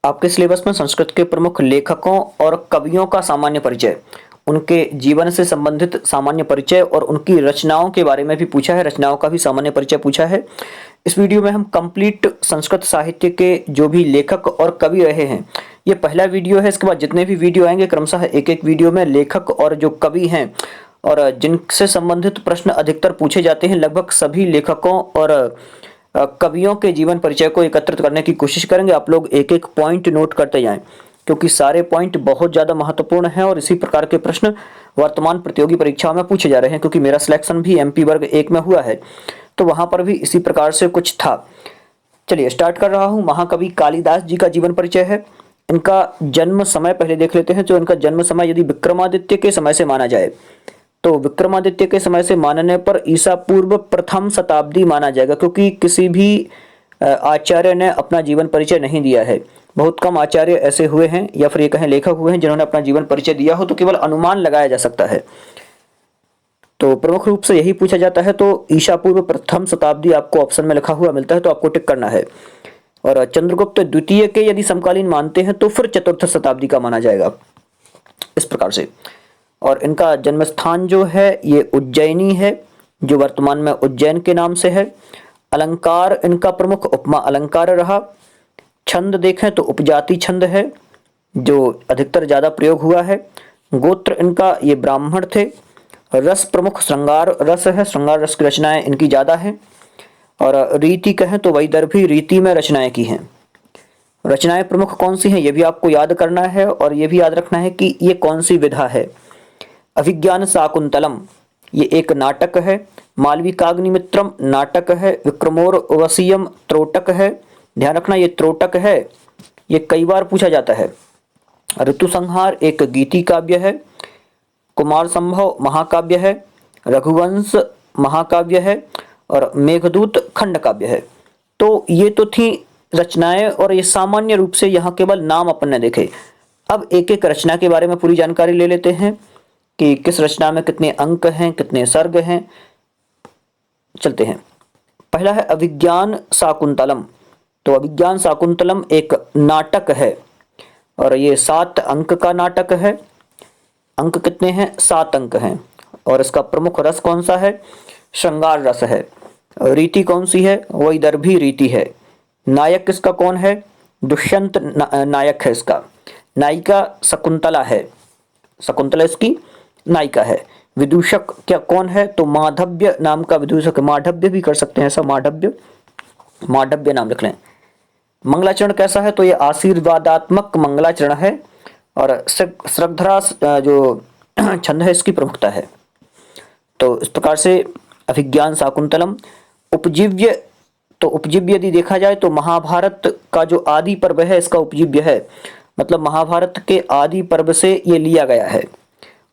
आपके सिलेबस में संस्कृत के प्रमुख लेखकों और कवियों का सामान्य परिचय, उनके जीवन से संबंधित सामान्य परिचय और उनकी रचनाओं के बारे में भी पूछा है, रचनाओं का भी सामान्य परिचय पूछा है। इस वीडियो में हम कंप्लीट संस्कृत साहित्य के जो भी लेखक और कवि रहे हैं, ये पहला वीडियो है। इसके बाद जितने भी वीडियो आएंगे क्रमशः एक एक वीडियो में लेखक और जो कवि हैं और जिनसे संबंधित प्रश्न अधिकतर पूछे जाते हैं, लगभग सभी लेखकों और कवियों के जीवन परिचय को एकत्रित करने की कोशिश करेंगे। आप लोग एक एक पॉइंट नोट करते जाएं, क्योंकि सारे पॉइंट बहुत ज़्यादा महत्वपूर्ण हैं और इसी प्रकार के प्रश्न वर्तमान प्रतियोगी परीक्षाओं में पूछे जा रहे हैं। क्योंकि मेरा सिलेक्शन भी एमपी वर्ग 1 में हुआ है, तो वहाँ पर भी इसी प्रकार से कुछ था। चलिए स्टार्ट कर रहा हूँ। महाकवि कालिदास जी का जीवन परिचय है। इनका जन्म समय पहले देख लेते हैं। तो इनका जन्म समय यदि विक्रमादित्य के समय से माना जाए तो विक्रमादित्य के समय से मानने पर ईसा पूर्व प्रथम शताब्दी माना जाएगा, क्योंकि किसी भी आचार्य ने अपना जीवन परिचय नहीं दिया है। बहुत कम आचार्य ऐसे हुए हैं या फिर ये कहें लेखक हुए हैं जिन्होंने अपना जीवन परिचय दिया हो, तो केवल अनुमान लगाया जा सकता है। तो प्रमुख रूप से यही पूछा जाता है। तो ईसा पूर्व प्रथम शताब्दी आपको ऑप्शन में लिखा हुआ मिलता है, तो आपको टिक करना है। और चंद्रगुप्त द्वितीय के यदि समकालीन मानते हैं तो फिर चतुर्थ शताब्दी का माना जाएगा, इस प्रकार से। और इनका जन्म स्थान जो है ये उज्जैनी है, जो वर्तमान में उज्जैन के नाम से है। अलंकार इनका प्रमुख उपमा अलंकार रहा। छंद देखें तो उपजाति छंद है, जो अधिकतर ज़्यादा प्रयोग हुआ है। गोत्र इनका ये ब्राह्मण थे। रस प्रमुख श्रृंगार रस है, श्रृंगार रस की रचनाएं इनकी ज़्यादा हैं। और रीति कहें तो वैदर्भी रीति में रचनाएं की हैं। रचनाएं प्रमुख कौन सी हैं ये भी आपको याद करना है, और ये भी याद रखना है कि ये कौन सी विधा है। अभिज्ञान शाकुंतलम ये एक नाटक है। मालविकाग्निमित्रम नाटक है। विक्रमोर्वशीयम त्रोटक है। ध्यान रखना ये त्रोटक है, ये कई बार पूछा जाता है। ऋतु संहार एक गीति काव्य है। कुमार संभव महाकाव्य है। रघुवंश महाकाव्य है। और मेघदूत खंड काव्य है। तो ये तो थी रचनाएं, और ये सामान्य रूप से यहाँ केवल नाम अपन ने देखे। अब एक एक रचना के बारे में पूरी जानकारी ले लेते हैं कि किस रचना में कितने अंक हैं, कितने सर्ग हैं। चलते हैं। पहला है अभिज्ञान शाकुंतलम। तो अभिज्ञान शाकुंतलम एक नाटक है, और ये 7 अंक का नाटक है। अंक कितने हैं? 7 अंक हैं। और इसका प्रमुख रस कौन सा है? श्रृंगार रस है। रीति कौन सी है? वैदर्भी रीति है। नायक किसका कौन है? दुष्यंत नायक है इसका। नायिका शकुंतला है, शकुंतला इसकी नायिका है। विदूषक क्या कौन है? तो माधव्य नाम का विदूषक, माधव्य भी कर सकते हैं ऐसा, माधव्य, माधव्य नाम लिख लें। मंगलाचरण कैसा है? तो ये आशीर्वादात्मक मंगलाचरण है। और श्रद्धरा जो छंद है इसकी प्रमुखता है। तो इस प्रकार से अभिज्ञान शाकुंतलम। उपजीव्य, तो उपजीव्य यदि देखा जाए तो महाभारत का जो आदि पर्व है इसका उपजीव्य है, मतलब महाभारत के आदि पर्व से ये लिया गया है।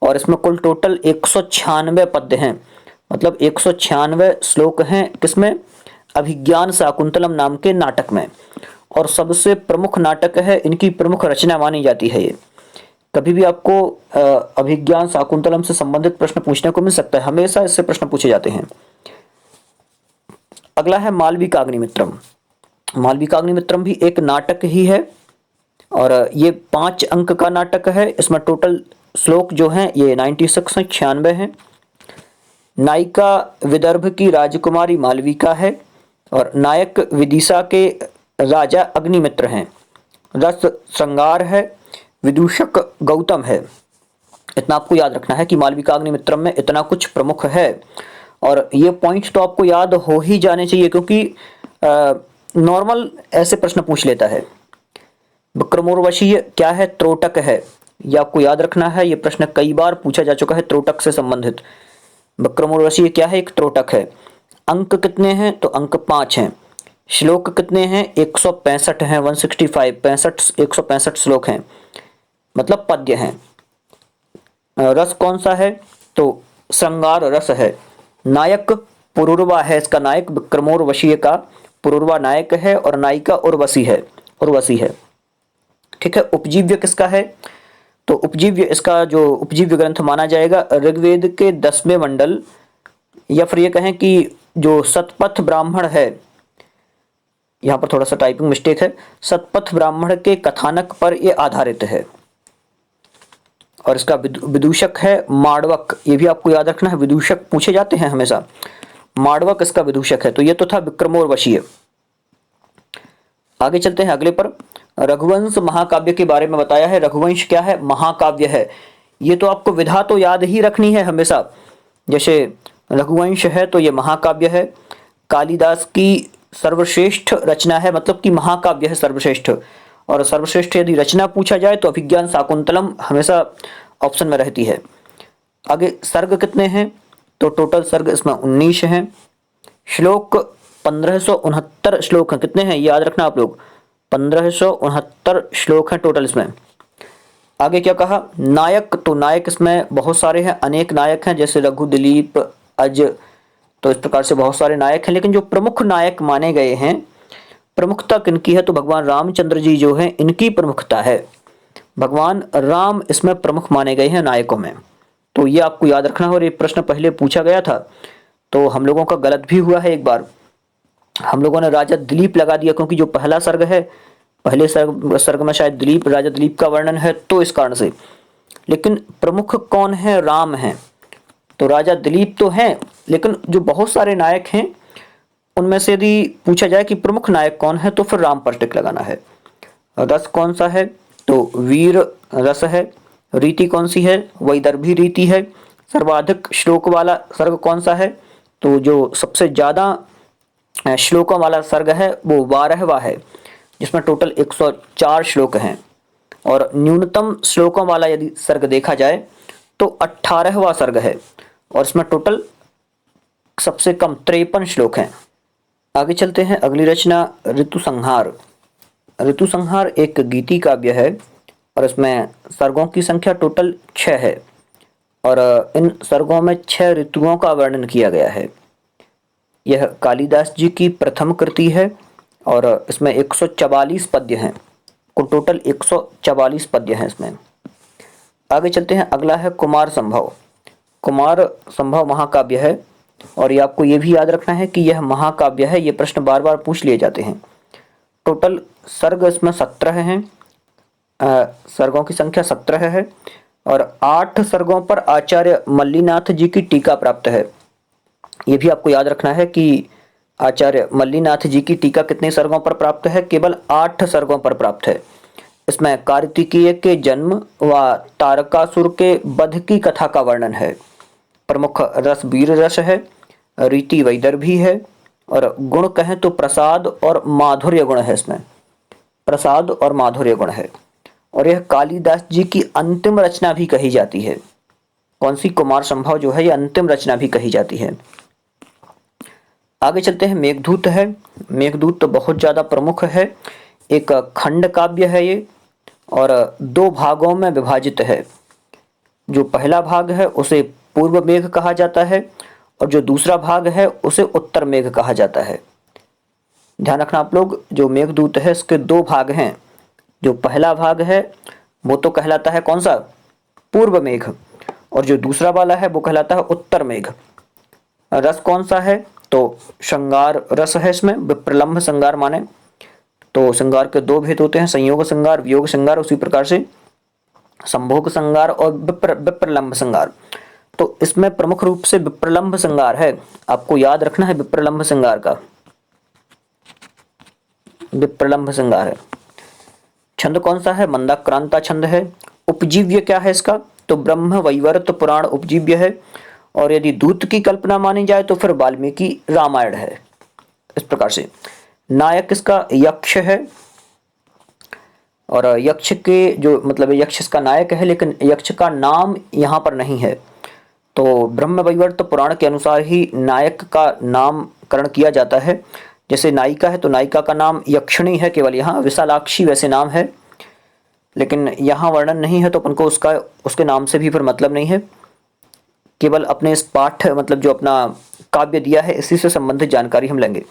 और इसमें कुल टोटल 196 पद्य हैं, मतलब 196 श्लोक हैं। किसमें? अभिज्ञान शाकुंतलम नाम के नाटक में। और सबसे प्रमुख नाटक है, इनकी प्रमुख रचना मानी जाती है ये। कभी भी आपको अभिज्ञान शाकुंतलम से संबंधित प्रश्न पूछने को मिल सकता है, हमेशा इससे प्रश्न पूछे जाते हैं। अगला है मालविकाग्निमित्रम। मालविकाग्निमित्रम भी एक नाटक ही है, और ये 5 अंक का नाटक है। इसमें टोटल श्लोक जो हैं ये 96 हैं, 96 हैं। नायिका विदर्भ की राजकुमारी मालविका है, और नायक विदिशा के राजा अग्निमित्र हैं। रस श्रृंगार है। विदूषक गौतम है। इतना आपको याद रखना है कि मालविकाग्निमित्रम में इतना कुछ प्रमुख है। और ये पॉइंट्स तो आपको याद हो ही जाने चाहिए, क्योंकि नॉर्मल ऐसे प्रश्न पूछ लेता है। विक्रमोर्वशीय क्या है? त्रोटक है। यह आपको याद रखना है, ये प्रश्न कई बार पूछा जा चुका है त्रोटक से संबंधित। विक्रमोर्वशीय क्या है? एक त्रोटक है। अंक कितने हैं? तो अंक 5 हैं। श्लोक कितने हैं? 165 हैं, 165 165 श्लोक हैं, मतलब पद्य हैं। रस कौन सा है? तो श्रृंगार रस है। नायक पुरुरवा है, इसका नायक विक्रमोर्वशीय का पुरुरवा नायक है, और नायिका उर्वशी है, उर्वशी है। ठीक है। उपजीव्य किसका है? तो उपजीव्य, इसका जो उपजीव्य ग्रंथ माना जाएगा ऋग्वेद के 10वें मंडल, या फिर ये कहें कि जो शतपथ ब्राह्मण है यहाँ पर थोड़ा सा टाइपिंग मिस्टेक है। शतपथ ब्राह्मण के कथानक पर यह आधारित है। और इसका विदूषक है माड़वक। ये भी आपको याद रखना है, विदूषक पूछे जाते हैं हमेशा। माड़वक इसका विदूषक है। तो ये तो था विक्रमोर्वशीय। आगे चलते हैं अगले पर। रघुवंश महाकाव्य के बारे में बताया है। रघुवंश क्या है? महाकाव्य है। ये तो आपको विधा तो याद ही रखनी है हमेशा। जैसे रघुवंश है तो ये महाकाव्य है। कालिदास की सर्वश्रेष्ठ रचना है, मतलब कि महाकाव्य है सर्वश्रेष्ठ। और सर्वश्रेष्ठ यदि रचना पूछा जाए तो अभिज्ञान शाकुंतलम हमेशा ऑप्शन में रहती है। आगे सर्ग कितने हैं? तो टोटल सर्ग इसमें 19 हैं। श्लोक 1569 श्लोक हैं। कितने हैं याद रखना आप लोग? 1569 श्लोक हैं टोटल इसमें। आगे क्या कहा? नायक, तो नायक इसमें बहुत सारे हैं, अनेक नायक हैं, जैसे रघु, दिलीप, अज, तो इस प्रकार से बहुत सारे नायक हैं। लेकिन जो प्रमुख नायक माने गए हैं, प्रमुखता किनकी है? तो भगवान रामचंद्र जी जो हैं इनकी प्रमुखता है। भगवान राम इसमें प्रमुख माने गए हैं नायकों में। तो ये आपको याद रखना है। और ये प्रश्न पहले पूछा गया था तो हम लोगों का गलत भी हुआ है एक बार। हम लोगों ने राजा दिलीप लगा दिया, क्योंकि जो पहला सर्ग है, पहले सर्ग में शायद दिलीप, राजा दिलीप का वर्णन है, तो इस कारण से। लेकिन प्रमुख कौन है? राम है। तो राजा दिलीप तो हैं, लेकिन जो बहुत सारे नायक हैं उनमें से यदि पूछा जाए कि प्रमुख नायक कौन है, तो फिर राम पर टिक लगाना है। रस कौन सा है? तो वीर रस है। रीति कौन सी है? वैदर्भी रीति है। सर्वाधिक श्लोक वाला सर्ग कौन सा है? तो जो सबसे ज्यादा श्लोकों वाला सर्ग है वो 12वां है, जिसमें टोटल 104 श्लोक हैं। और न्यूनतम श्लोकों वाला यदि सर्ग देखा जाए तो 18वां सर्ग है, और इसमें टोटल सबसे कम 53 श्लोक हैं। आगे चलते हैं। अगली रचना ऋतु संहार। ऋतु संहार एक गीति काव्य है, और इसमें सर्गों की संख्या टोटल 6 है। और इन सर्गों में 6 ऋतुओं का वर्णन किया गया है। यह कालिदास जी की प्रथम कृति है, और इसमें 144 पद्य हैं। कुल टोटल 144 पद्य हैं इसमें। आगे चलते हैं। अगला है कुमार संभव। कुमार संभव महाकाव्य है, और ये आपको ये भी याद रखना है कि यह महाकाव्य है। ये प्रश्न बार बार पूछ लिए जाते हैं। टोटल सर्ग इसमें 17 हैं। सर्गों की संख्या 17 है, और 8 सर्गों पर आचार्य मल्लीनाथ जी की टीका प्राप्त है। ये भी आपको याद रखना है कि आचार्य मल्लीनाथ जी की टीका कितने सर्गों पर प्राप्त है? केवल 8 सर्गों पर प्राप्त है। इसमें कार्तिकेय के जन्म व तारकासुर के वध की कथा का वर्णन है। प्रमुख रस वीर रस है। रीति वैदर्भी है, और गुण कहें तो प्रसाद और माधुर्य गुण है। इसमें प्रसाद और माधुर्य गुण है। और यह कालिदास जी की अंतिम रचना भी कही जाती है। कौन सी? कुमार संभव जो है ये अंतिम रचना भी कही जाती है। आगे चलते हैं। मेघदूत है। मेघदूत तो बहुत ज्यादा प्रमुख है। एक खंड काव्य है ये, और 2 भागों में विभाजित है। जो पहला भाग है उसे पूर्व मेघ कहा जाता है, और जो दूसरा भाग है उसे उत्तर मेघ कहा जाता है। ध्यान रखना आप लोग, जो मेघदूत है इसके 2 भाग हैं। जो पहला भाग है वो तो कहलाता है कौन सा? पूर्व मेघ, और जो दूसरा वाला है वो कहलाता है उत्तर मेघ। रस कौन सा है? तो श्रृंगार रस है। इसमें विप्रलंभ श्रृंगार माने तो श्रृंगार के 2 भेद होते हैं, संयोग श्रृंगार, वियोग श्रृंगार। उसी प्रकार से संभोग श्रृंगार और विप्रलंभ श्रृंगार। तो इसमें प्रमुख रूप से विप्रलंभ श्रृंगार है। आपको याद रखना है विप्रलंभ श्रृंगार का। विप्रलंभ श्रृंगार है। छंद कौन सा है? मंदाक्रांता छंद है। उपजीव्य क्या है इसका? तो ब्रह्म वैवर्त पुराण उपजीव्य है। और यदि दूत की कल्पना मानी जाए तो फिर वाल्मीकि रामायण है। इस प्रकार से नायक इसका यक्ष है, और यक्ष के जो मतलब यक्ष इसका नायक है, लेकिन यक्ष का नाम यहाँ पर नहीं है। तो ब्रह्म वैवर्त पुराण के अनुसार ही नायक का नामकरण किया जाता है। जैसे नायिका है तो नायिका का नाम यक्षिणी है केवल, यहाँ विशालाक्षी वैसे नाम है, लेकिन यहाँ वर्णन नहीं है, तो अपन को उसके नाम से भी फिर मतलब नहीं है। केवल अपने इस पाठ मतलब जो अपना काव्य दिया है इसी से संबंधित जानकारी हम लेंगे।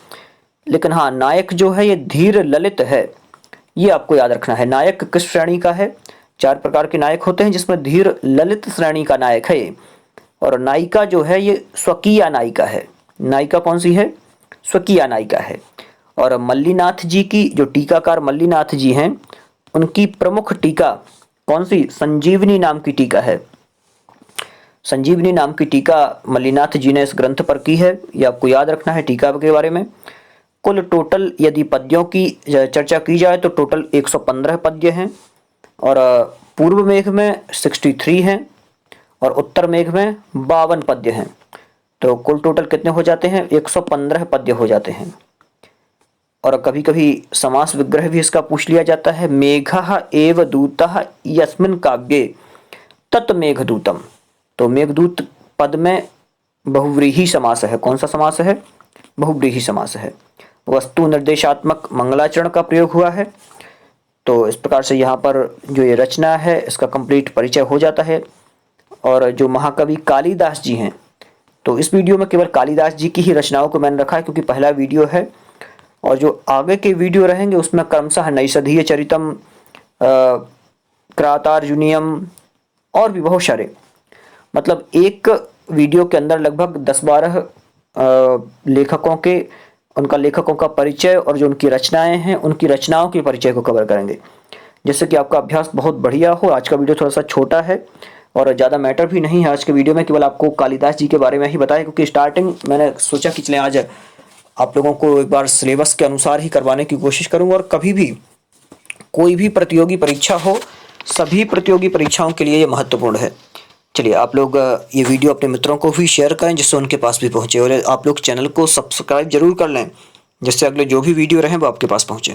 लेकिन हाँ, नायक जो है ये धीर ललित है, ये आपको याद रखना है। नायक किस श्रेणी का है? 4 प्रकार के नायक होते हैं, जिसमें धीर ललित श्रेणी का नायक है ये। और नायिका जो है ये स्वकीय नायिका है। नायिका कौन सी है? स्वकीय नायिका है। और मल्लीनाथ जी की जो टीकाकार मल्लीनाथ जी हैं, उनकी प्रमुख टीका कौन सी? संजीवनी नाम की टीका है। संजीवनी नाम की टीका मल्लीनाथ जी ने इस ग्रंथ पर की है, ये आपको याद रखना है टीका के बारे में। कुल टोटल यदि पद्यों की चर्चा की जाए तो टोटल 115 पद्य हैं, और पूर्व मेघ में 63 हैं और उत्तर मेघ में 52 पद्य हैं। तो कुल टोटल कितने हो जाते हैं? 115 पद्य हो जाते हैं। और कभी कभी समास विग्रह भी इसका पूछ लिया जाता है। मेघः एव दूतः यस्मिन् काव्ये तत् मेघदूतम। तो मेघदूत पद में बहुव्रीहि समास है। कौन सा समास है? बहुव्रीहि समास है। वस्तु निर्देशात्मक मंगलाचरण का प्रयोग हुआ है। तो इस प्रकार से यहाँ पर जो ये रचना है इसका कंप्लीट परिचय हो जाता है। और जो महाकवि कालिदास जी हैं, तो इस वीडियो में केवल कालिदास जी की ही रचनाओं को मैंने रखा है क्योंकि पहला वीडियो है, और जो आगे के वीडियो रहेंगे उसमें क्रमशः नैषधीय चरितम, क्रातार्जुनीयम और भी बहुत सारे, मतलब एक वीडियो के अंदर लगभग 10-12 लेखकों के, उनका लेखकों का परिचय और जो उनकी रचनाएं हैं उनकी रचनाओं के परिचय को कवर करेंगे, जिससे कि आपका अभ्यास बहुत बढ़िया हो। आज का वीडियो थोड़ा सा छोटा है और ज़्यादा मैटर भी नहीं है आज के वीडियो में, केवल आपको कालिदास जी के बारे में ही बताया, क्योंकि स्टार्टिंग मैंने सोचा कि चलें आज आप लोगों को एक बार सिलेबस के अनुसार ही करवाने की कोशिश करूँगा। और कभी भी कोई भी प्रतियोगी परीक्षा हो, सभी प्रतियोगी परीक्षाओं के लिए ये महत्वपूर्ण है। चलिए आप लोग ये वीडियो अपने मित्रों को भी शेयर करें जिससे उनके पास भी पहुँचे, और आप लोग चैनल को सब्सक्राइब जरूर कर लें जिससे अगले जो भी वीडियो रहें वो आपके पास पहुँचे।